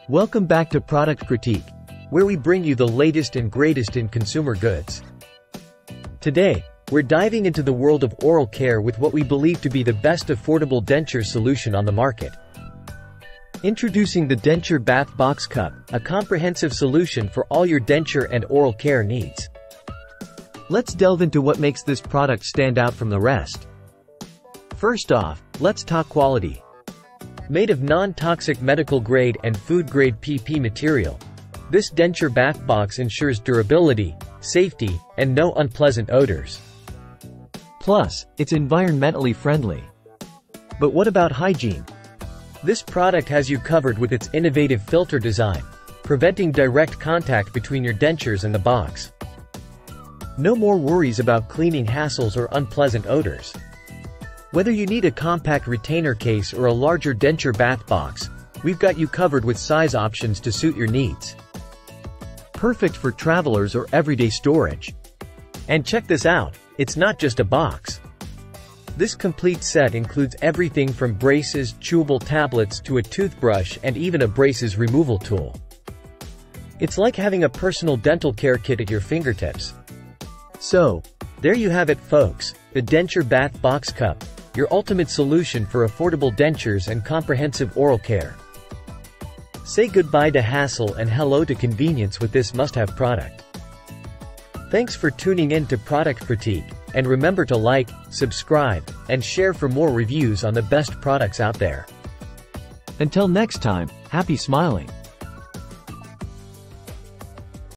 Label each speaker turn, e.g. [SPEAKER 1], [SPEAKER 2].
[SPEAKER 1] Welcome back to Product Critique, where we bring you the latest and greatest in consumer goods. Today, we're diving into the world of oral care with what we believe to be the best affordable denture solution on the market. Introducing the Denture Bath Box Cup, a comprehensive solution for all your denture and oral care needs. Let's delve into what makes this product stand out from the rest. First off, let's talk quality. Made of non-toxic medical-grade and food-grade PP material, this denture bath box ensures durability, safety, and no unpleasant odors. Plus, it's environmentally friendly. But what about hygiene? This product has you covered with its innovative filter design, preventing direct contact between your dentures and the box. No more worries about cleaning hassles or unpleasant odors. Whether you need a compact retainer case or a larger denture bath box, we've got you covered with size options to suit your needs. Perfect for travelers or everyday storage. And check this out, it's not just a box. This complete set includes everything from braces, chewable tablets to a toothbrush and even a braces removal tool. It's like having a personal dental care kit at your fingertips. So, there you have it folks, the Denture Bath Box Cup, your ultimate solution for affordable dentures and comprehensive oral care. Say goodbye to hassle and hello to convenience with this must-have product. Thanks for tuning in to Product Critique, and remember to like, subscribe, and share for more reviews on the best products out there. Until next time, happy smiling!